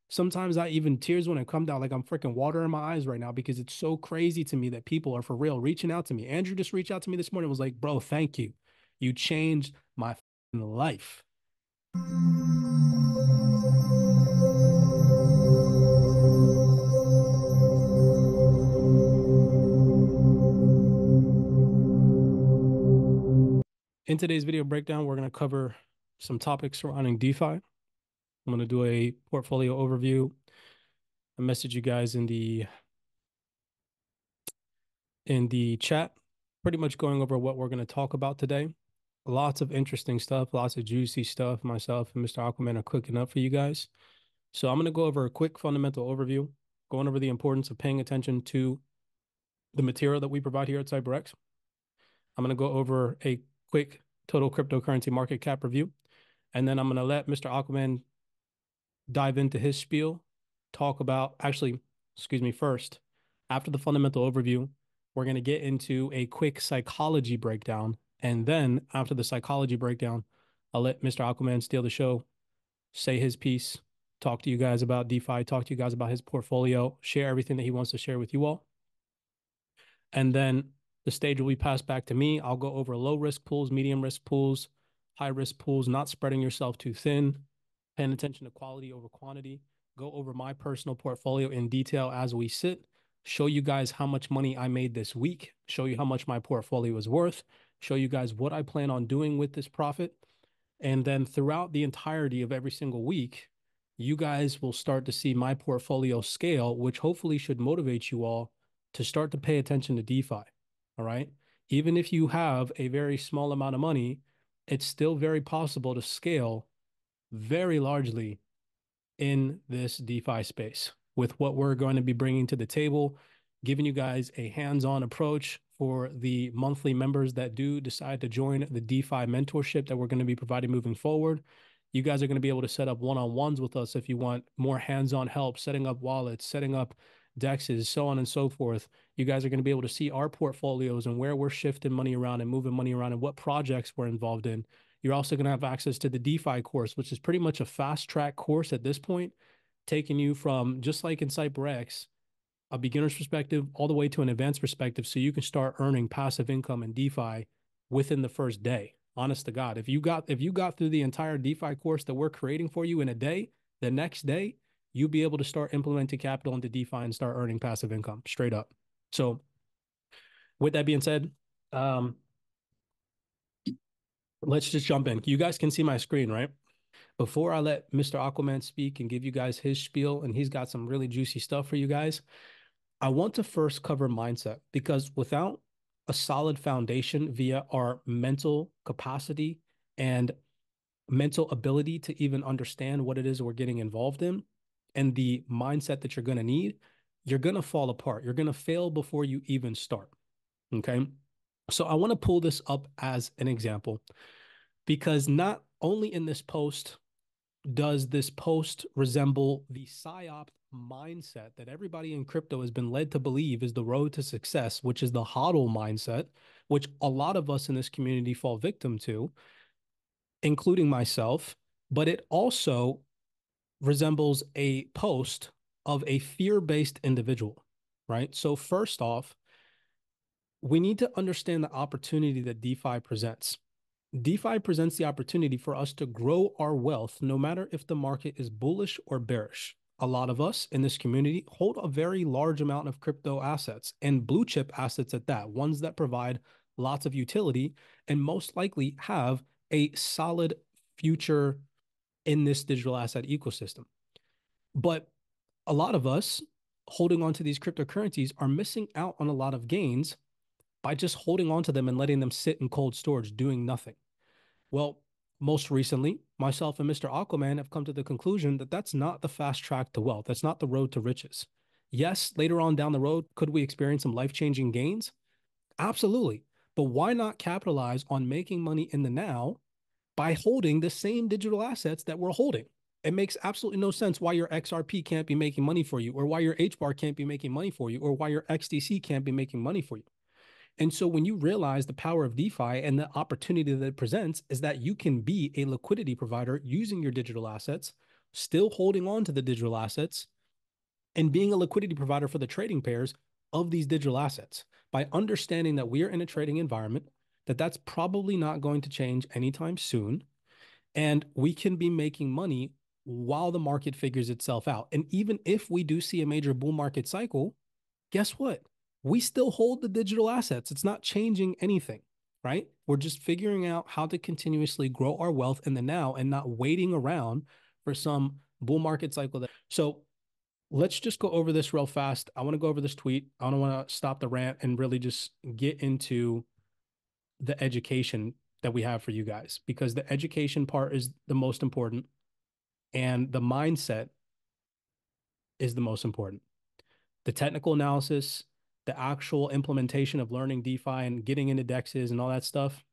Sometimes I even tears when it come down, like I'm freaking water in my eyes right now because it's so crazy to me that people are for real reaching out to me. Andrew just reached out to me this morning, was like, bro, thank you. You changed my life. In today's video breakdown, we're going to cover some topics surrounding DeFi. I'm going to do a portfolio overview. I message you guys in the chat, pretty much going over what we're going to talk about today. Lots of interesting stuff, lots of juicy stuff. Myself and Mr. Aquaman are cooking up for you guys. So I'm going to go over a quick fundamental overview, going over the importance of paying attention to the material that we provide here at CYPRX. I'm going to go over a quick total cryptocurrency market cap review, and then I'm going to let Mr. Aquaman dive into his spiel, talk about actually, excuse me, first, after the fundamental overview, we're going to get into a quick psychology breakdown. And then after the psychology breakdown, I'll let Mr. Aquaman steal the show, say his piece, talk to you guys about DeFi, talk to you guys about his portfolio, share everything that he wants to share with you all. And then the stage will be passed back to me. I'll go over low risk pools, medium risk pools, high risk pools, not spreading yourself too thin, paying attention to quality over quantity, go over my personal portfolio in detail as we sit, show you guys how much money I made this week, show you how much my portfolio is worth, show you guys what I plan on doing with this profit. And then throughout the entirety of every single week, you guys will start to see my portfolio scale, which hopefully should motivate you all to start to pay attention to DeFi. All right. Even if you have a very small amount of money, it's still very possible to scale very largely in this DeFi space with what we're going to be bringing to the table, giving you guys a hands-on approach for the monthly members that do decide to join the DeFi mentorship that we're going to be providing moving forward. You guys are going to be able to set up one-on-ones with us if you want more hands-on help, setting up wallets, setting up dexes, so on and so forth. You guys are going to be able to see our portfolios and where we're shifting money around and moving money around and what projects we're involved in. You're also going to have access to the DeFi course, which is pretty much a fast track course at this point, taking you from just like in CYPRX, a beginner's perspective all the way to an advanced perspective so you can start earning passive income in DeFi within the first day. Honest to God, if you got through the entire DeFi course that we're creating for you in a day, the next day you'll be able to start implementing capital into DeFi and start earning passive income straight up. So with that being said, let's just jump in. You guys can see my screen, right? Before I let Mr. Aquaman speak and give you guys his spiel, and he's got some really juicy stuff for you guys, I want to first cover mindset because without a solid foundation via our mental capacity and mental ability to even understand what it is we're getting involved in and the mindset that you're going to need, you're going to fall apart. You're going to fail before you even start. Okay. So I want to pull this up as an example because not only in this post does this post resemble the psyop mindset that everybody in crypto has been led to believe is the road to success, which is the hodl mindset, which a lot of us in this community fall victim to, including myself, but it also resembles a post of a fear-based individual, right? So first off, we need to understand the opportunity that DeFi presents. DeFi presents the opportunity for us to grow our wealth no matter if the market is bullish or bearish. A lot of us in this community hold a very large amount of crypto assets and blue chip assets at that, ones that provide lots of utility and most likely have a solid future in this digital asset ecosystem. But a lot of us holding on to these cryptocurrencies are missing out on a lot of gains by just holding on to them and letting them sit in cold storage, doing nothing. Well, most recently, myself and Mr. Aquaman have come to the conclusion that that's not the fast track to wealth. That's not the road to riches. Yes, later on down the road, could we experience some life-changing gains? Absolutely. But why not capitalize on making money in the now by holding the same digital assets that we're holding? It makes absolutely no sense why your XRP can't be making money for you, or why your HBAR can't be making money for you, or why your XDC can't be making money for you. And so when you realize the power of DeFi and the opportunity that it presents is that you can be a liquidity provider using your digital assets, still holding on to the digital assets and being a liquidity provider for the trading pairs of these digital assets by understanding that we are in a trading environment, that that's probably not going to change anytime soon. And we can be making money while the market figures itself out. And even if we do see a major bull market cycle, guess what? We still hold the digital assets. It's not changing anything, right? We're just figuring out how to continuously grow our wealth in the now and not waiting around for some bull market cycle. So let's just go over this real fast. I want to go over this tweet. I don't want to stop the rant and really just get into the education that we have for you guys, because the education part is the most important and the mindset is the most important. The technical analysis, the actual implementation of learning DeFi and getting into DEXs and all that stuff,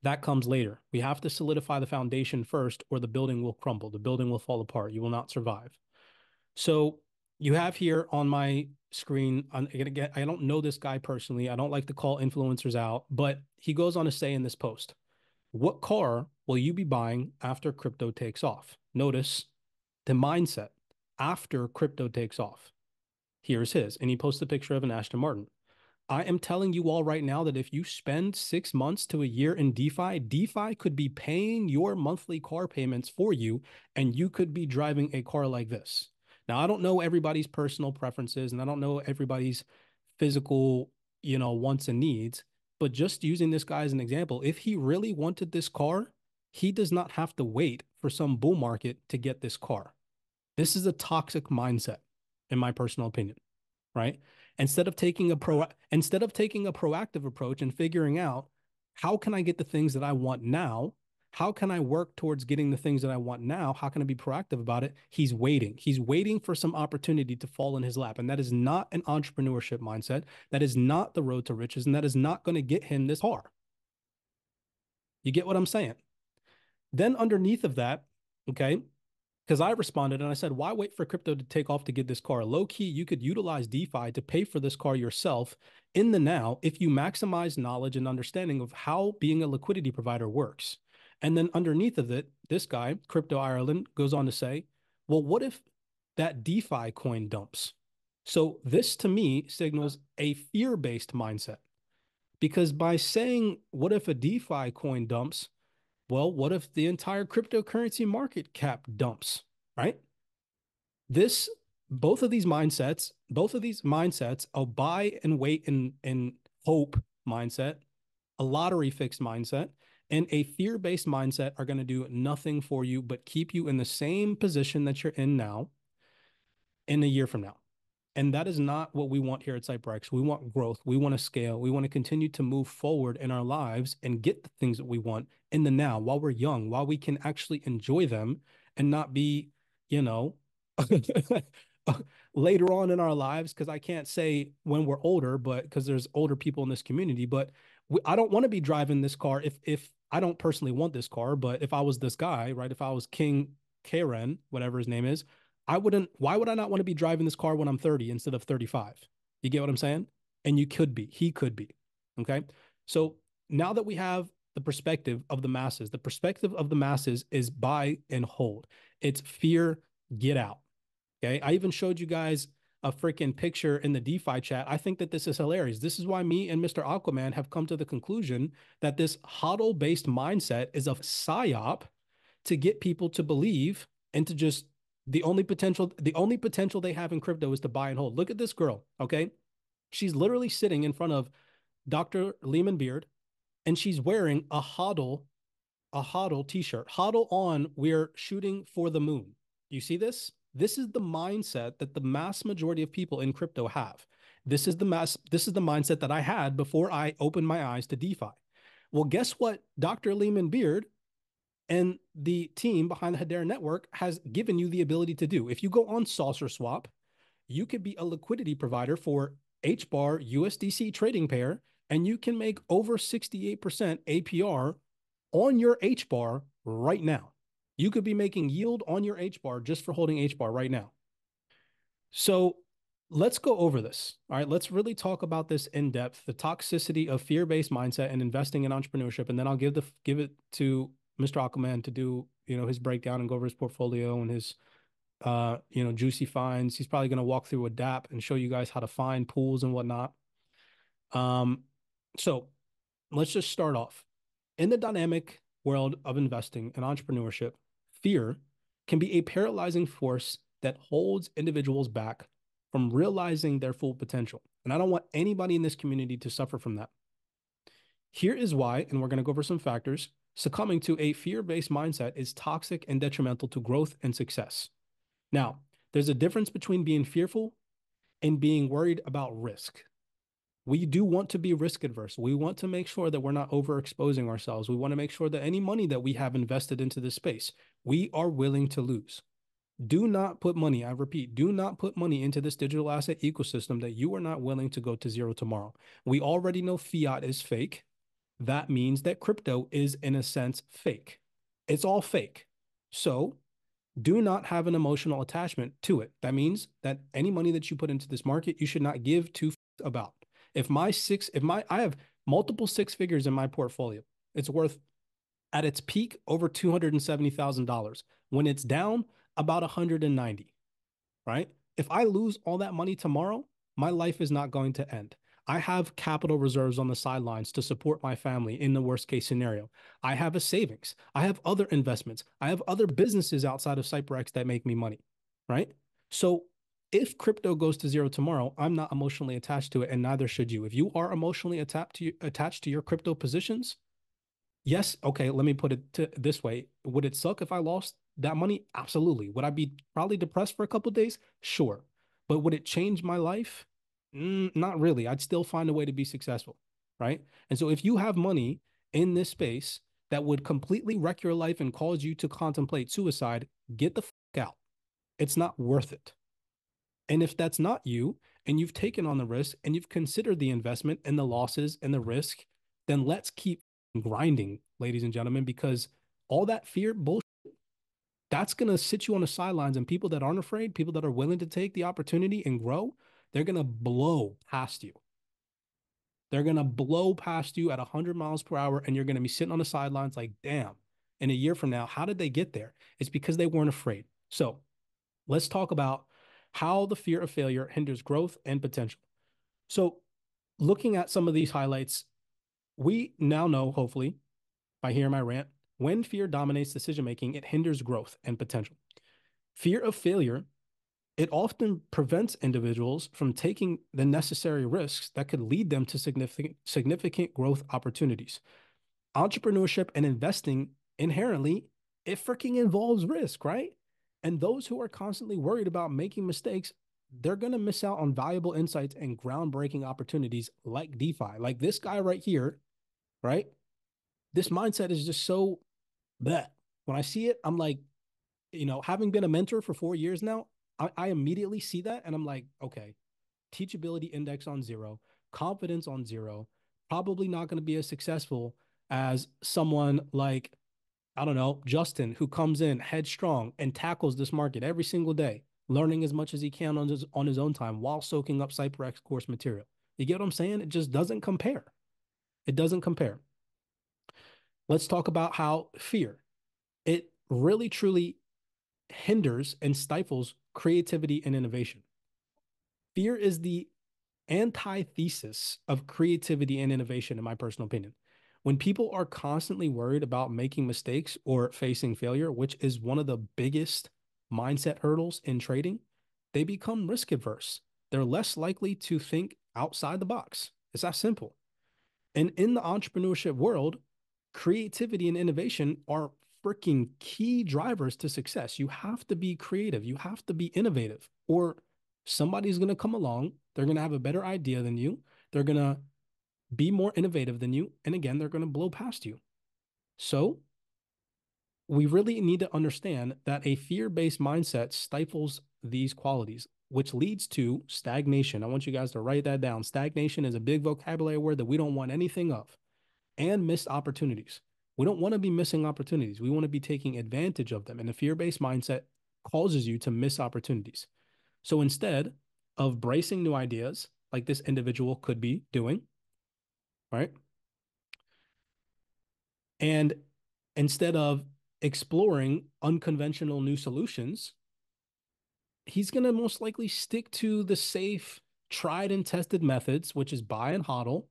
that comes later. We have to solidify the foundation first, or the building will crumble. The building will fall apart. You will not survive. So you have here on my screen, I don't know this guy personally. I don't like to call influencers out, but he goes on to say in this post, what car will you be buying after crypto takes off? Notice the mindset after crypto takes off. Here's his. And he posts a picture of an Aston Martin. I am telling you all right now that if you spend 6 months to a year in DeFi, DeFi could be paying your monthly car payments for you, and you could be driving a car like this. Now, I don't know everybody's personal preferences, and I don't know everybody's physical, wants and needs, but just using this guy as an example, if he really wanted this car, he does not have to wait for some bull market to get this car. This is a toxic mindset, in my personal opinion, right? Instead of taking a proactive approach and figuring out how can I get the things that I want now? How can I work towards getting the things that I want now? How can I be proactive about it? He's waiting. He's waiting for some opportunity to fall in his lap. And that is not an entrepreneurship mindset. That is not the road to riches. And that is not going to get him this car. You get what I'm saying? Then underneath of that, okay, because I responded and I said, why wait for crypto to take off to get this car? Low key, you could utilize DeFi to pay for this car yourself in the now if you maximize knowledge and understanding of how being a liquidity provider works. And then underneath of it, this guy, Crypto Ireland, goes on to say, well, what if that DeFi coin dumps? So this to me signals a fear-based mindset, because by saying, what if a DeFi coin dumps? Well, what if the entire cryptocurrency market cap dumps, right? This, both of these mindsets, a buy and wait and hope mindset, a lottery fixed mindset, and a fear-based mindset are going to do nothing for you but keep you in the same position that you're in now in a year from now. And that is not what we want here at CYPRX. We want growth. We want to scale. We want to continue to move forward in our lives and get the things that we want in the now while we're young, while we can actually enjoy them and not be, you know, later on in our lives. Because I can't say when we're older, but because there's older people in this community, but I don't want to be driving this car if I don't personally want this car, but if I was this guy, right? If I was King Karen, whatever his name is, why would I not want to be driving this car when I'm 30 instead of 35? You get what I'm saying? And he could be. Okay. So now that we have the perspective of the masses is buy and hold. It's fear, get out. Okay. I even showed you guys a freaking picture in the DeFi chat. I think that this is hilarious. This is why me and Mr. Aquaman have come to the conclusion that this hodl based mindset is a psyop to get people to believe and to just the only potential they have in crypto is to buy and hold. Look at this girl, okay? She's literally sitting in front of Dr. Lehman Beard and she's wearing a hodl t-shirt. Hodl on, we're shooting for the moon. You see this? This is the mindset that the mass majority of people in crypto have. This is the mindset that I had before I opened my eyes to DeFi. Well, guess what? Dr. Lehman Beard and the team behind the Hedera network has given you the ability to do. If you go on Saucer Swap, you could be a liquidity provider for HBAR USDC trading pair, and you can make over 68% APR on your HBAR right now. You could be making yield on your HBAR just for holding HBAR right now. So let's go over this. All right, let's really talk about this in depth, the toxicity of fear-based mindset and investing in entrepreneurship, and then I'll give it to Mr. Aquaman to do his breakdown and go over his portfolio and his juicy finds. He's probably going to walk through a DApp and show you guys how to find pools and whatnot. Um, so let's just start off. In the dynamic world of investing and entrepreneurship, fear can be a paralyzing force that holds individuals back from realizing their full potential. And I don't want anybody in this community to suffer from that. Here is why, and we're going to go over some factors. Succumbing to a fear based mindset is toxic and detrimental to growth and success. Now, there's a difference between being fearful and being worried about risk. We do want to be risk adverse. We want to make sure that we're not overexposing ourselves. We want to make sure that any money that we have invested into this space, we are willing to lose. Do not put money, I repeat, do not put money into this digital asset ecosystem that you are not willing to go to zero tomorrow. We already know fiat is fake. That means that crypto is, in a sense, fake. It's all fake. So do not have an emotional attachment to it. That means that any money that you put into this market, you should not give two about. I have multiple six figures in my portfolio. It's worth at its peak over $270,000. When it's down, about 190, right? If I lose all that money tomorrow, my life is not going to end. I have capital reserves on the sidelines to support my family in the worst case scenario. I have a savings. I have other investments. I have other businesses outside of CYPRX that make me money, right? So if crypto goes to zero tomorrow, I'm not emotionally attached to it, and neither should you. If you are emotionally attached to your crypto positions, yes, okay, let me put it this way. Would it suck if I lost that money? Absolutely. Would I be probably depressed for a couple of days? Sure. But would it change my life? Not really. I'd still find a way to be successful, right? And so if you have money in this space that would completely wreck your life and cause you to contemplate suicide, get the fuck out. It's not worth it. And if that's not you, and you've taken on the risk and you've considered the investment and the losses and the risk, then let's keep grinding, ladies and gentlemen, because all that fear bullshit, that's going to sit you on the sidelines. And people that aren't afraid, people that are willing to take the opportunity and grow, they're going to blow past you. They're going to blow past you at 100 miles per hour, and you're going to be sitting on the sidelines like, damn, in a year from now, how did they get there? It's because they weren't afraid. So let's talk about how the fear of failure hinders growth and potential. So, looking at some of these highlights, we now know, hopefully, by hearing my rant, when fear dominates decision making, it hinders growth and potential. Fear of failure, it often prevents individuals from taking the necessary risks that could lead them to significant growth opportunities. Entrepreneurship and investing inherently, it freaking involves risk, right? And those who are constantly worried about making mistakes, they're going to miss out on valuable insights and groundbreaking opportunities like DeFi. Like this guy right here, right? This mindset is just so that when I see it, I'm like, having been a mentor for 4 years now, I immediately see that and I'm like, okay, teachability index on zero, confidence on zero, probably not going to be as successful as someone like, I don't know, Justin, who comes in headstrong and tackles this market every single day, learning as much as he can on his own time while soaking up CyPrX course material. You get what I'm saying? It just doesn't compare. It doesn't compare. Let's talk about how fear, it really truly hinders and stifles creativity and innovation. Fear is the antithesis of creativity and innovation, in my personal opinion. When people are constantly worried about making mistakes or facing failure, which is one of the biggest mindset hurdles in trading, they become risk adverse. They're less likely to think outside the box. It's that simple. And in the entrepreneurship world, creativity and innovation are freaking key drivers to success. You have to be creative, you have to be innovative, or somebody's going to come along. They're going to have a better idea than you. They're going to be more innovative than you. And again, they're going to blow past you. So we really need to understand that a fear based mindset stifles these qualities, which leads to stagnation. I want you guys to write that down. Stagnation is a big vocabulary word that we don't want anything of, and missed opportunities. We don't want to be missing opportunities. We want to be taking advantage of them. And a fear based mindset causes you to miss opportunities. So instead of bracing new ideas, like this individual could be doing, right? And instead of exploring unconventional new solutions, he's going to most likely stick to the safe, tried and tested methods, which is buy and hodl,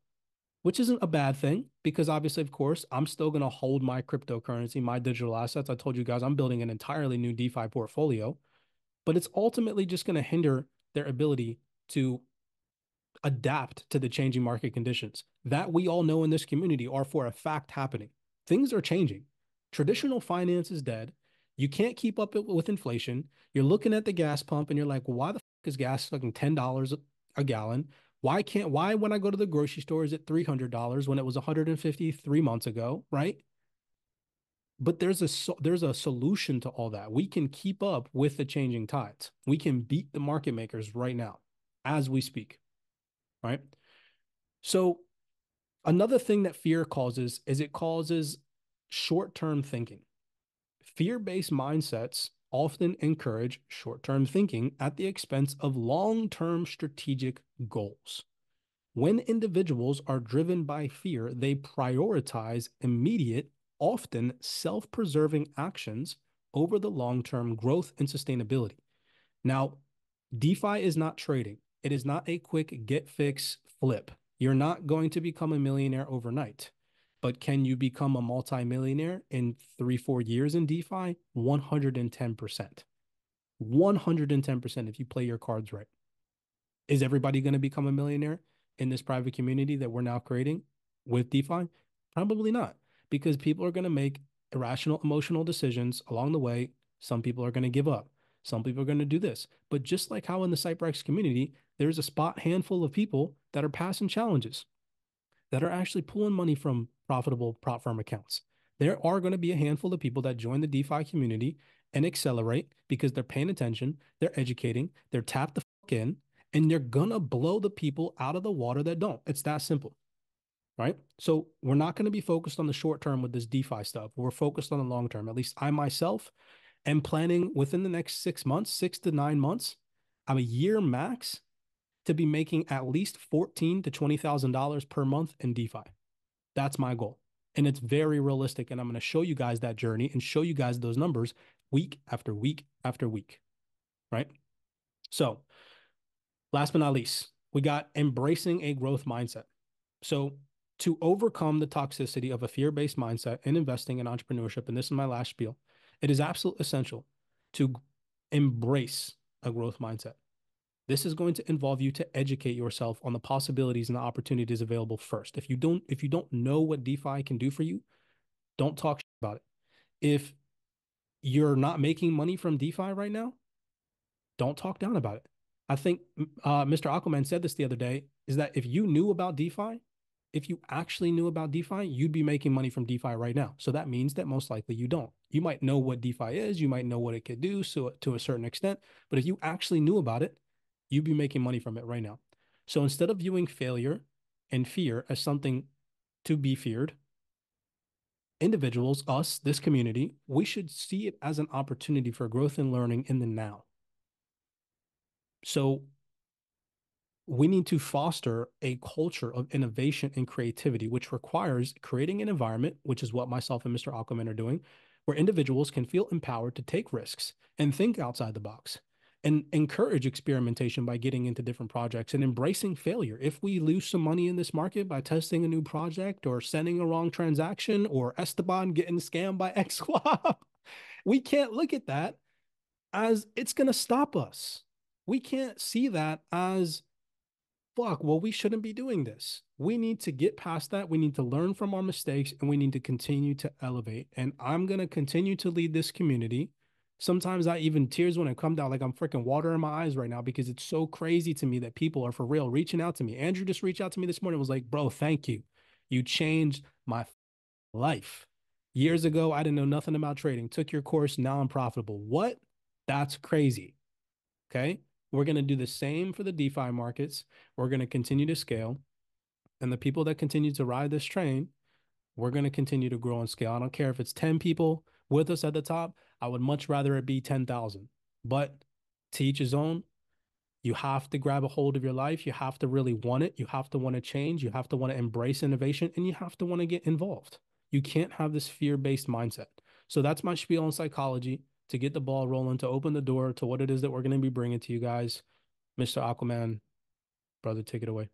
which isn't a bad thing because obviously, of course, I'm still going to hold my cryptocurrency, my digital assets. I told you guys I'm building an entirely new DeFi portfolio, but it's ultimately just going to hinder their ability to adapt to the changing market conditions that we all know in this community are for a fact happening. Things are changing. Traditional finance is dead. You can't keep up with inflation. You're looking at the gas pump and you're like, well, why the fuck is gas fucking $10 a gallon? Why when I go to the grocery store is it $300 when it was 150 3 months ago, right? But there's a solution to all that. We can keep up with the changing tides. We can beat the market makers right now as we speak, right? So another thing that fear causes is it causes short-term thinking. Fear-based mindsets often encourage short-term thinking at the expense of long-term strategic goals. When individuals are driven by fear, they prioritize immediate, often self-preserving actions over the long-term growth and sustainability. Now, DeFi is not trading. It is not a quick get fix flip. You're not going to become a millionaire overnight. But can you become a multimillionaire in 3, 4 years in DeFi? 110%. 110% if you play your cards right. Is everybody going to become a millionaire in this private community that we're now creating with DeFi? Probably not, because people are going to make irrational emotional decisions along the way. Some people are going to give up. Some people are going to do this. But just like how in the CYPRX community, there's a spot handful of people that are passing challenges, that are actually pulling money from profitable prop firm accounts. There are going to be a handful of people that join the DeFi community and accelerate because they're paying attention, they're educating, they're tapped the fuck in, and they're going to blow the people out of the water that don't. It's that simple, right? So we're not going to be focused on the short term with this DeFi stuff. We're focused on the long term. At least I myself am planning within the next 6 months, 6 to 9 months, I'm a year max to be making at least $14,000 to $20,000 per month in DeFi. That's my goal. And it's very realistic. And I'm going to show you guys that journey and show you guys those numbers week after week after week, right? So last but not least, we got embracing a growth mindset. So to overcome the toxicity of a fear-based mindset in investing in entrepreneurship, and this is my last spiel, it is absolutely essential to embrace a growth mindset. This is going to involve you to educate yourself on the possibilities and the opportunities available first. If you don't know what DeFi can do for you, don't talk about it. If you're not making money from DeFi right now, don't talk down about it. I think Mr. Aquaman said this the other day, is that if you knew about DeFi, if you actually knew about DeFi, you'd be making money from DeFi right now. So that means that most likely you don't. You might know what DeFi is, you might know what it could do, so to a certain extent, but if you actually knew about it, you'd be making money from it right now. So instead of viewing failure and fear as something to be feared, individuals, us, this community, we should see it as an opportunity for growth and learning in the now. So we need to foster a culture of innovation and creativity, which requires creating an environment, which is what myself and Mr. Aquaman are doing, where individuals can feel empowered to take risks and think outside the box and encourage experimentation by getting into different projects and embracing failure. If we lose some money in this market by testing a new project or sending a wrong transaction or Esteban getting scammed by XSwap, we can't look at that as it's going to stop us. We can't see that as fuck, well, we shouldn't be doing this. We need to get past that. We need to learn from our mistakes and we need to continue to elevate. And I'm going to continue to lead this community. Sometimes I even tears when I come down, like I'm freaking water in my eyes right now because it's so crazy to me that people are for real reaching out to me. Andrew just reached out to me this morning, was like, bro, thank you. You changed my life. Years ago, I didn't know nothing about trading. Took your course. Now I'm profitable. What? That's crazy. Okay. We're going to do the same for the DeFi markets. We're going to continue to scale. And the people that continue to ride this train, we're going to continue to grow and scale. I don't care if it's 10 people with us at the top. I would much rather it be 10,000. But to each his own, you have to grab a hold of your life. You have to really want it. You have to want to change. You have to want to embrace innovation and you have to want to get involved. You can't have this fear-based mindset. So that's my spiel on psychology to get the ball rolling, to open the door to what it is that we're going to be bringing to you guys. Mr. Aquaman, brother, take it away.